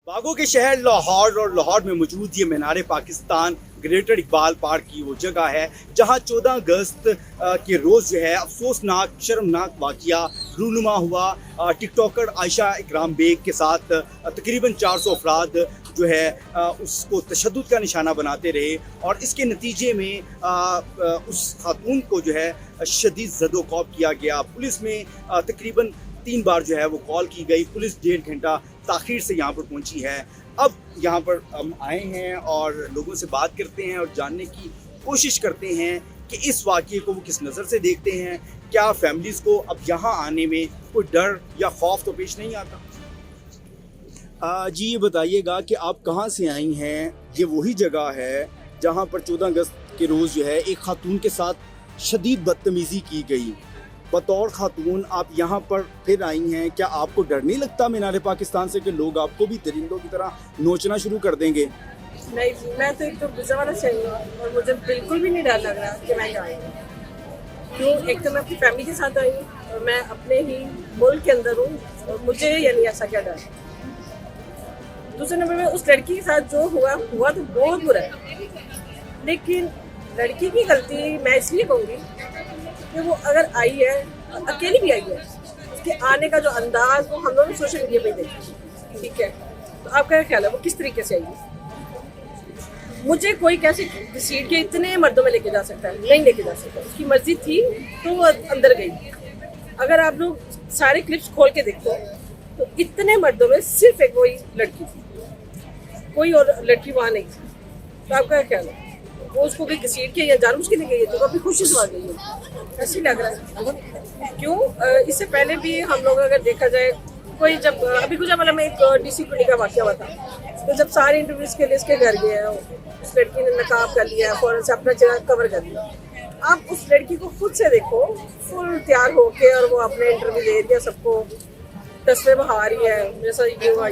बागों के शहर लाहौर और लाहौर में मौजूद ये मीनार पाकिस्तान ग्रेटर इकबाल पार्क की वो जगह है जहां 14 अगस्त के रोज़ जो है अफसोसनाक शर्मनाक वाक़या रूनुमा हुआ। टिकटॉकर आयशा इकराम बेग के साथ तकरीबन 400 अफराद जो है उसको तशद्दुद का निशाना बनाते रहे और इसके नतीजे में उस खातून को जो है शदीद ज़दोक़ौब किया गया। पुलिस में तकरीबन 3 बार जो है वो कॉल की गई। पुलिस 1.5 घंटा ताख़ीर से यहाँ पर पहुँची है। अब यहाँ पर हम आए हैं और लोगों से बात करते हैं और जानने की कोशिश करते हैं कि इस वाक़ये को वो किस नज़र से देखते हैं। क्या फैमिलीज़ को अब यहाँ आने में कोई डर या खौफ तो पेश नहीं आता? जी ये बताइएगा कि आप कहाँ से आई हैं? ये वही जगह है जहाँ पर 14 अगस्त के रोज़ जो है एक खातून के साथ शदीद बदतमीज़ी की गई। बतौर खातून आप यहाँ पर फिर आई हैं, क्या आपको डर नहीं लगता मीनार पाकिस्तान से कि लोग आपको भी दरिंदों की तरह नोचना शुरू कर देंगे? नहीं जी, मैं तो एक तो वीज़ा वाला चाहिए और मुझे बिल्कुल भी नहीं डर लग रहा कि मैं यहाँ आई हूँ। क्यों? एक तो मैं अपनी फैमिली के साथ आई हूँ और मैं अपने ही मुल्क के अंदर हूँ और मुझे यानी ऐसा क्या डर। दूसरे नंबर में उस लड़की के साथ जो हुआ तो बहुत बुरा है, लेकिन लड़की की गलती मैं इसलिए कहूँगी कि वो अगर आई है, अकेली भी आई है, उसके आने का जो अंदाज वो हम लोग सोशल मीडिया पे देखा, ठीक है? तो आपका क्या ख्याल है वो किस तरीके से आई? मुझे कोई कैसे घसीट के इतने मर्दों में लेके जा सकता है? नहीं लेके जा सकता। उसकी मर्जी थी तो वो अंदर गई। अगर आप लोग सारे क्लिप्स खोल के देखो तो इतने मर्दों में सिर्फ एक वही लड़की थी, कोई और लड़की वहाँ नहीं थी। तो आपका क्या ख्याल है? वो उसको भी घसीट के या जानबूझ के नहीं गई है तो अपनी खुशी से आ गई है, ऐसी लग रहा है। क्यों? इससे पहले भी हम लोग अगर देखा जाए, कोई जब अभी कुछ वाला में एक DC पुणे का वाक़या हुआ था, तो जब सारे इंटरव्यूज के लिए इसके घर गए, उस लड़की ने नकाब कर लिया, फौरन से अपना चेहरा कवर कर लिया। आप उस लड़की को खुद से देखो, फुल तैयार होके और वो अपने इंटरव्यू दे दिया, सबको तस्वीर बहा रही है, जैसा ये हुआ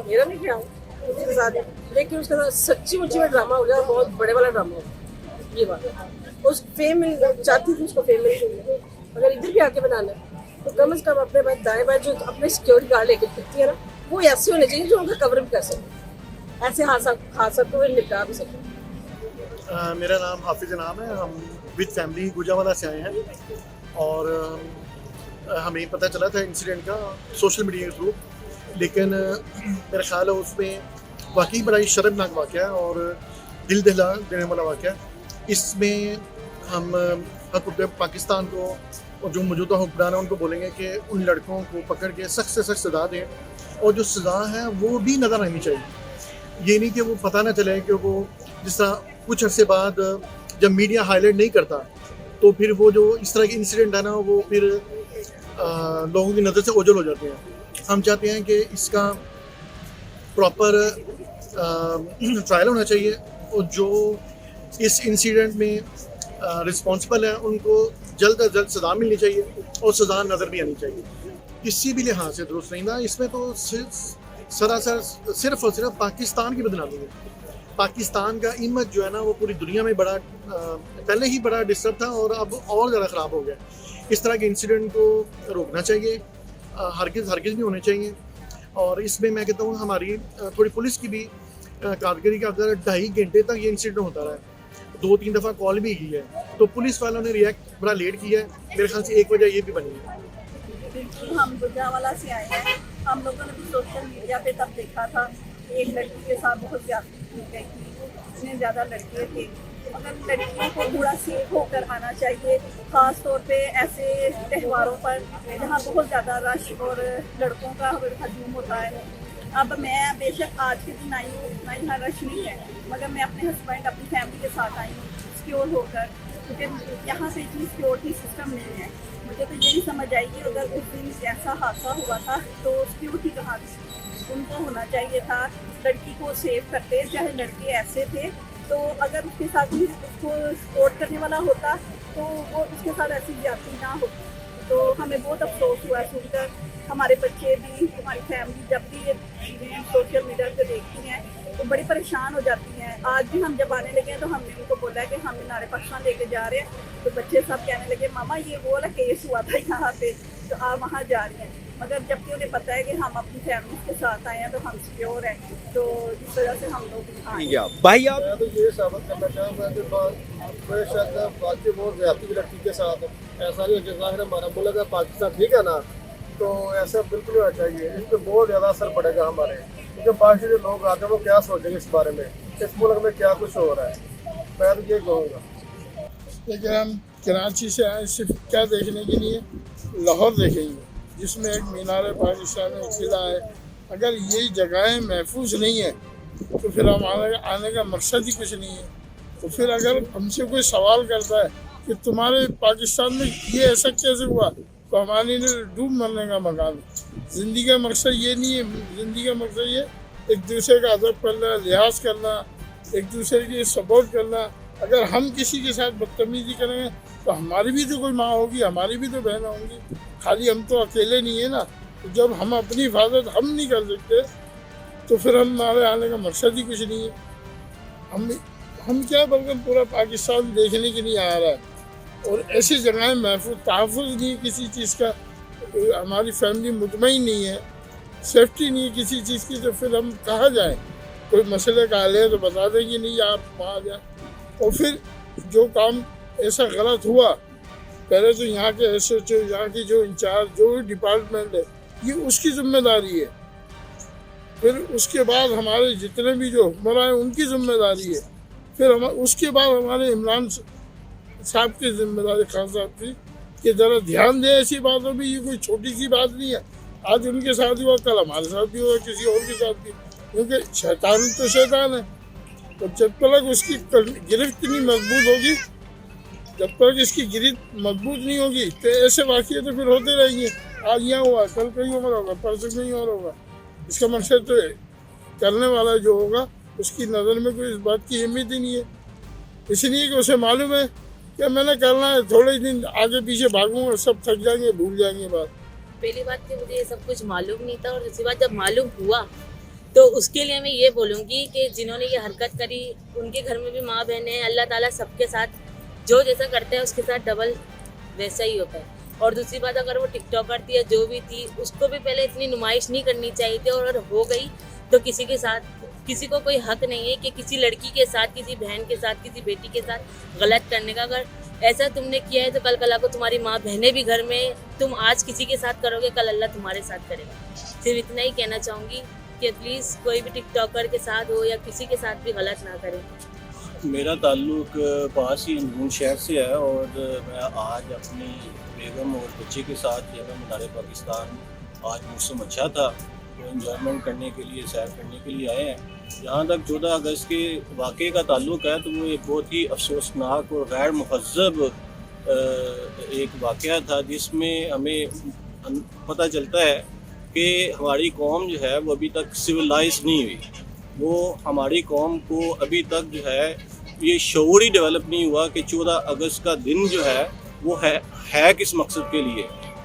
मेरा नहीं ख्याल उसके साथ। लेकिन उसके साथ सच्ची मुच्ची में ड्रामा हो गया, बहुत बड़े वाला ड्रामा हो गया। ये बात उस फेम चाहती थी, उसको फेम मिल गई। अगर इधर भी आके बनाना है तो कम से कम अपने बाद दाएं बाएं जो अपने सिक्योरिटी गार्ड लेके फिरती है ना, वो ऐसे होने चाहिए जो उनका कवर भी कर सके, ऐसे हादसा को निपटा भी सके। मेरा नाम हाफिज नाम है। हम विद फैमिली गुजरावाला से आए हैं और हमें पता चला था इंसिडेंट का सोशल मीडिया के थ्रू, लेकिन मेरा ख्याल है उसमें वाकई बड़ा ही शर्मनाक वाक़या है और दिल दहला देने वाला वाक़या। इसमें हम हुकूमत पाकिस्तान को और जो मौजूदा हुक्मरान हैं उनको बोलेंगे कि उन लड़कों को पकड़ के सख्त से सख्त सज़ा दें और जो सज़ा है वो भी नज़र आनी चाहिए। ये नहीं कि वो पता ना चले कि वो जिस तरह कुछ अरसे बाद जब मीडिया हाईलाइट नहीं करता तो फिर वो जो इस तरह के इंसिडेंट है ना वो फिर लोगों की नज़र से ओझल हो जाते हैं। हम चाहते हैं कि इसका प्रॉपर ट्रायल होना चाहिए और जो इस इंसिडेंट में रिस्पॉन्सिबल है उनको जल्द अज जल्द सज़ा मिलनी चाहिए और सज़ा नज़र भी आनी चाहिए। किसी भी लिहाज से दुरुस्त नहीं था। इसमें तो सरासर सिर्फ और सिर्फ पाकिस्तान की बदनामी है। पाकिस्तान का इमेज जो है ना वो पूरी दुनिया में बड़ा पहले ही बड़ा डिस्टर्ब था और अब और ज़्यादा ख़राब हो गया। इस तरह के इंसिडेंट को रोकना चाहिए, हरगिज़ नहीं होने चाहिए। और इसमें मैं कहता हूँ हमारी थोड़ी पुलिस की भी कारकर्दगी का, अगर 2.5 घंटे तक ये इंसिडेंट होता रहा है, 2-3 दफ़ा कॉल भी की है, तो पुलिस वालों ने रिएक्ट बड़ा लेट किया है। मेरे ख्याल से एक वजह ये भी बनी है। बिल्कुल, हम गुजरावाला से आए हैं। हम लोगों ने भी सोशल मीडिया पे तब देखा था कि एक लड़की के साथ बहुत ज़्यादती की गई थी, इतने ज़्यादा लड़के थे। अगर लड़कियों को थोड़ा सेफ होकर आना चाहिए, ख़ास तौर पे ऐसे त्योहारों पर जहाँ बहुत ज़्यादा रश और लड़कों का हजूम होता है। अब मैं बेशक आज के दिन आई हूँ, इतना यहाँ रश नहीं है, मगर मैं अपने हस्बैंड अपनी फैमिली के साथ आई हूँ सिक्योर होकर, क्योंकि यहाँ से इतनी सिक्योरिटी सिस्टम नहीं है। मुझे तो ये नहीं समझ आई कि अगर उस दिन ऐसा हादसा हुआ था तो सिक्योरिटी कहाँ थी? उनको होना चाहिए था लड़की को सेव करते, चाहे लड़के ऐसे थे तो अगर उसके साथ भी उसको सपोर्ट करने वाला होता तो वो उसके साथ ऐसी ज्यादती ना होती। तो हमें बहुत अफसोस हुआ सुनकर। हमारे बच्चे भी, हमारी फैमिली जब भी ये चीज़ें सोशल मीडिया पे देखती हैं तो बड़ी परेशान हो जाती हैं। आज भी हम जब आने लगे हैं तो हमने उनको बोला है कि हम मीनार पाकिस्तान लेके जा रहे हैं, तो बच्चे सब कहने लगे मामा ये वो वाला केस हुआ था यहाँ पे, तो आप वहाँ जा रही हैं। मगर जबकि उन्हें पता है कि हम अपनी फैमिली के साथ आए हैं तो हम सिक्योर हैं, तो जिस वजह से हम लोग आए हैं। या भाई आप मैं तो ये साबित करना चाहूँगा कि मेरे शायद बाकी बहुत ज्यादा की लड़की के साथ ऐसा नहीं हो, ज़ाहिर हमारा मुल्क है पाकिस्तान, ठीक है ना, तो ऐसा बिल्कुल होना चाहिए। इस पर बहुत ज़्यादा असर पड़ेगा हमारे, क्योंकि बाकी जो लोग आते हैं वो क्या सोचेंगे इस बारे में, इस मुल्क में क्या कुछ हो रहा है। मैं तो ये कहूँगा। लेकिन हम कराची से आए सिर्फ क्या देखने के लिए, लाहौर देखेंगे जिसमें एक मीनार पाकिस्तान में किला है। अगर ये जगहें महफूज नहीं है तो फिर हमारे आने का मकसद ही कुछ नहीं है। तो फिर अगर हमसे कोई सवाल करता है कि तुम्हारे पाकिस्तान में ये ऐसा कैसे हुआ, तो हमारे लिए डूब मरने का मकान है। ज़िंदगी का मकसद ये नहीं है, ज़िंदगी का मकसद ये एक दूसरे का अदब करना, लिहाज करना, एक दूसरे की सपोर्ट करना। अगर हम किसी के साथ बदतमीजी करेंगे तो हमारी भी तो कोई माँ होगी, हमारी भी तो बहन होंगी, खाली हम तो अकेले नहीं है ना। तो जब हम अपनी हिफाजत हम नहीं कर सकते तो फिर हमारे आने का मकसद ही कुछ नहीं है। हम क्या बल्कि पूरा पाकिस्तान देखने के लिए आ रहा है, और ऐसी जगहें महफूज तहफ़्फ़ुज़ नहीं है किसी चीज़ का, हमारी फैमिली मुतमईन नहीं है, सेफ्टी नहीं है किसी चीज़ की, तो फिर हम कहाँ जाएँ? कोई मसले का हल है तो बता देंगे नहीं आप वहाँ जाए। और फिर जो काम ऐसा गलत हुआ, पहले तो यहाँ के SHO, यहाँ की जो इंचार्ज जो डिपार्टमेंट है, ये उसकी जिम्मेदारी है। फिर उसके बाद हमारे जितने भी जो हुक्मरान हैं उनकी जिम्मेदारी है। फिर हम उसके बाद हमारे इमरान साहब की जिम्मेदारी, खान साहब की, कि ज़रा ध्यान दें ऐसी बातों में। ये कोई छोटी सी बात नहीं है, आज उनके साथ ही हुआ, कल हमारे साथ भी हुआ, किसी और के साथ भी, क्योंकि शैतान तो शैतान है। तो जब तक उसकी गिरफ्त नहीं मजबूत होगी, जब तक इसकी गिरफ्त मजबूत नहीं होगी, तो ऐसे वाक़ये तो फिर होते रहेंगे। आज यहाँ हुआ, कल कहीं और होगा, परसों कहीं और होगा। इसका मकसद तो करने वाला जो होगा उसकी नज़र में कोई इस बात की अहमियत ही नहीं है, इसलिए कि उसे मालूम है कि मैंने करना है, थोड़े दिन आगे पीछे भागूंगा, सब थक जाएंगे, भूल जाएंगे बात। पहली बात कि मुझे ये सब कुछ मालूम नहीं था, और दूसरी बात जब मालूम हुआ तो उसके लिए मैं ये बोलूँगी कि जिन्होंने ये हरकत करी उनके घर में भी माँ बहन है। अल्लाह ताला सबके साथ जो जैसा करता है उसके साथ डबल वैसा ही होता है। और दूसरी बात, अगर वो टिकटॉकर थी या जो भी थी, उसको भी पहले इतनी नुमाइश नहीं करनी चाहिए थी। और अगर हो गई तो किसी के साथ, किसी को कोई हक नहीं है कि किसी लड़की के साथ, किसी बहन के साथ, किसी बेटी के साथ गलत करने का। अगर ऐसा तुमने किया है तो कल कल को तुम्हारी माँ बहनें भी घर में, तुम आज किसी के साथ करोगे, कल अल्लाह तुम्हारे साथ करेगा। सिर्फ इतना ही कहना चाहूँगी कि प्लीज़ कोई भी टिकटॉकर के साथ हो या किसी के साथ भी गलत ना करें। मेरा ताल्लुक पास ही अंदरून शहर से है, और मैं आज अपनी बेगम और बच्चे के साथ जो है मीनार पाकिस्तान, आज मौसम अच्छा था तो एंजॉयमेंट करने के लिए, सैर करने के लिए आए हैं। जहाँ तक 14 अगस्त के वाक़े का ताल्लुक है तो वो एक बहुत ही अफसोसनाक और गैर महज़ब एक वाक़या था, जिसमें हमें पता चलता है कि हमारी कौम जो है वो अभी तक सिविलाइज नहीं हुई। वो हमारी कौम को अभी तक जो है ये शऊर ही डेवलप नहीं हुआ कि 14 अगस्त का दिन जो है वो है किस मकसद के लिए।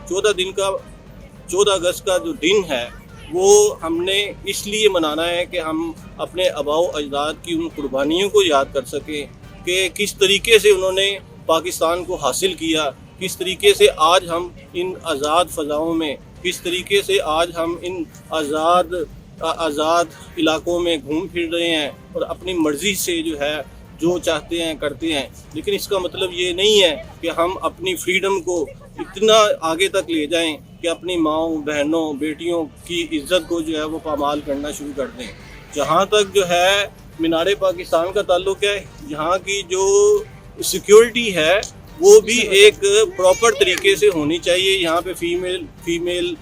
14 अगस्त का जो दिन है वो हमने इसलिए मनाना है कि हम अपने आबाओ अजदाद की उन कुर्बानियों को याद कर सकें कि किस तरीके से उन्होंने पाकिस्तान को हासिल किया, किस तरीके से आज हम इन आज़ाद फ़ज़ाओं में, किस तरीके से आज हम इन आज़ाद इलाकों में घूम फिर रहे हैं और अपनी मर्ज़ी से जो है जो चाहते हैं करते हैं। लेकिन इसका मतलब ये नहीं है कि हम अपनी फ्रीडम को इतना आगे तक ले जाएं कि अपनी माँओं, बहनों, बेटियों की इज़्ज़त को जो है वो पामाल करना शुरू कर दें। जहाँ तक जो है मीनार पाकिस्तान का ताल्लुक़ है, यहाँ की जो सिक्योरिटी है वो भी एक प्रॉपर तरीके से होनी चाहिए। यहाँ पे फीमेल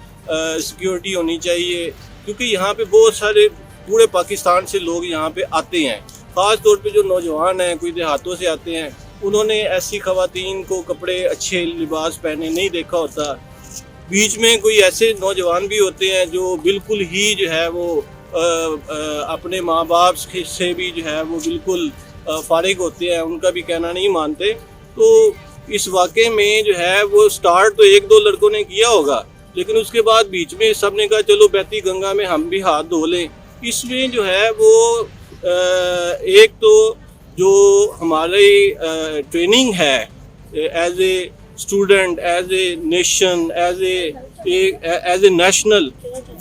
सिक्योरिटी होनी चाहिए, क्योंकि यहाँ पे बहुत सारे पूरे पाकिस्तान से लोग यहाँ पे आते हैं। ख़ास तौर पे जो नौजवान हैं, कोई देहातों से आते हैं, उन्होंने ऐसी ख़वातीन को कपड़े, अच्छे लिबास पहने नहीं देखा होता। बीच में कोई ऐसे नौजवान भी होते हैं जो बिल्कुल ही जो है वो अपने माँ बाप से भी जो है वो बिल्कुल फारिग होते हैं, उनका भी कहना नहीं मानते। तो इस वाक़े में जो है वो स्टार्ट तो 1-2 लड़कों ने किया होगा, लेकिन उसके बाद बीच में सब ने कहा चलो बहती गंगा में हम भी हाथ धो लें। इसमें जो है वो ایک تو جو ہماری ٹریننگ ہے as a student, as a nation, as a national,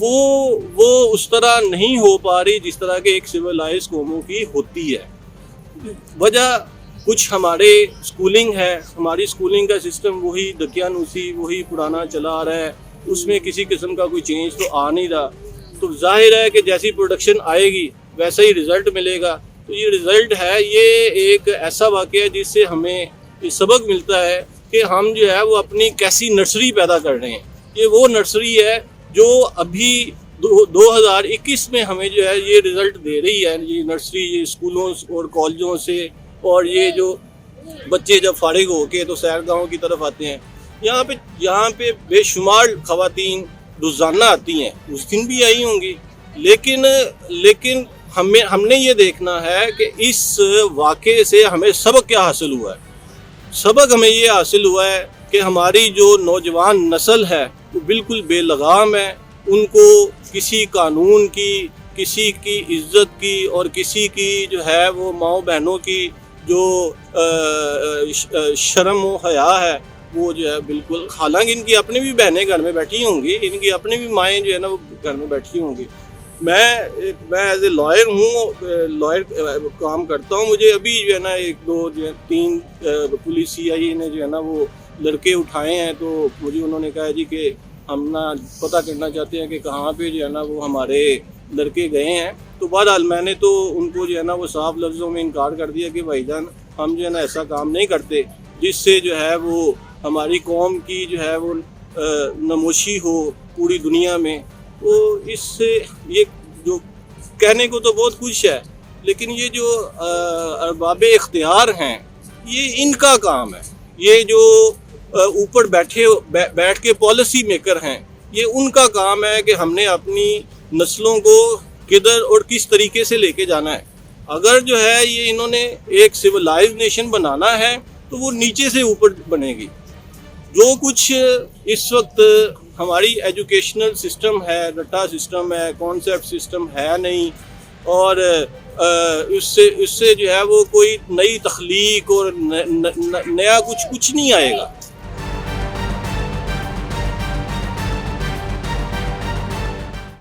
وہ اس طرح نہیں ہو پا رہی جس طرح کے ایک سویلائز قوموں کی ہوتی ہے. وجہ کچھ ہمارے اسکولنگ ہے, ہماری اسکولنگ کا سسٹم وہی دقیانوسی وہی پرانا چلا آ رہا ہے, اس میں کسی قسم کا کوئی چینج تو آ نہیں رہا. تو ظاہر ہے کہ جیسی پروڈکشن آئے گی ویسا ہی رزلٹ ملے گا. تو یہ رزلٹ ہے, یہ ایک ایسا واقعہ ہے جس سے ہمیں یہ سبق ملتا ہے کہ ہم جو ہے وہ اپنی کیسی نرسری پیدا کر رہے ہیں. یہ وہ نرسری ہے جو ابھی 2021 میں ہمیں جو ہے یہ رزلٹ دے رہی ہے. یہ نرسری یہ اسکولوں اور کالجوں سے, اور یہ جو بچے جب فارغ ہو کے تو سیر گاہوں کی طرف آتے ہیں, یہاں پہ بے شمار خواتین روزانہ آتی ہیں, اس دن بھی آئی ہوں گی. لیکن ہم نے یہ دیکھنا ہے کہ اس واقعے سے ہمیں سبق کیا حاصل ہوا ہے. سبق ہمیں یہ حاصل ہوا ہے کہ ہماری جو نوجوان نسل ہے وہ بالکل بے لگام ہے. ان کو کسی قانون کی, کسی کی عزت کی, اور کسی کی جو ہے وہ ماؤں بہنوں کی جو شرم و حیا ہے وہ جو ہے بالکل, حالانکہ ان کی اپنی بھی بہنیں گھر میں بیٹھی ہوں گی, ان کی اپنی بھی مائیں جو ہے نا وہ گھر میں بیٹھی ہوں گی. میں ایز اے لائر ہوں, لائر کام کرتا ہوں. مجھے ابھی جو ہے نا 3 پولیس CI نے جو ہے نا وہ لڑکے اٹھائے ہیں, تو مجھے انہوں نے کہا جی کہ ہم نا پتہ کرنا چاہتے ہیں کہ کہاں پہ جو ہے نا وہ ہمارے لڑکے گئے ہیں. تو بہرحال میں نے تو ان کو جو ہے نا وہ صاف لفظوں میں انکار کر دیا کہ بھائی جان ہم جو ہے نا ایسا کام نہیں کرتے جس سے جو ہے وہ ہماری قوم کی جو ہے وہ نموشی ہو پوری دنیا میں. تو اس سے یہ جو کہنے کو تو بہت کچھ ہے, لیکن یہ جو ارباب اختیار ہیں یہ ان کا کام ہے. یہ جو اوپر بیٹھ کے پالیسی میکر ہیں یہ ان کا کام ہے کہ ہم نے اپنی نسلوں کو کدھر اور کس طریقے سے لے کے جانا ہے. اگر جو ہے یہ انہوں نے ایک سویلائز نیشن بنانا ہے تو وہ نیچے سے اوپر بنے گی. جو کچھ اس وقت ہماری ایجوکیشنل سسٹم ہے, رٹا سسٹم ہے, کانسیپٹ سسٹم ہے نہیں, اور اس سے جو ہے وہ کوئی نئی تخلیق اور نیا کچھ نہیں آئے گا.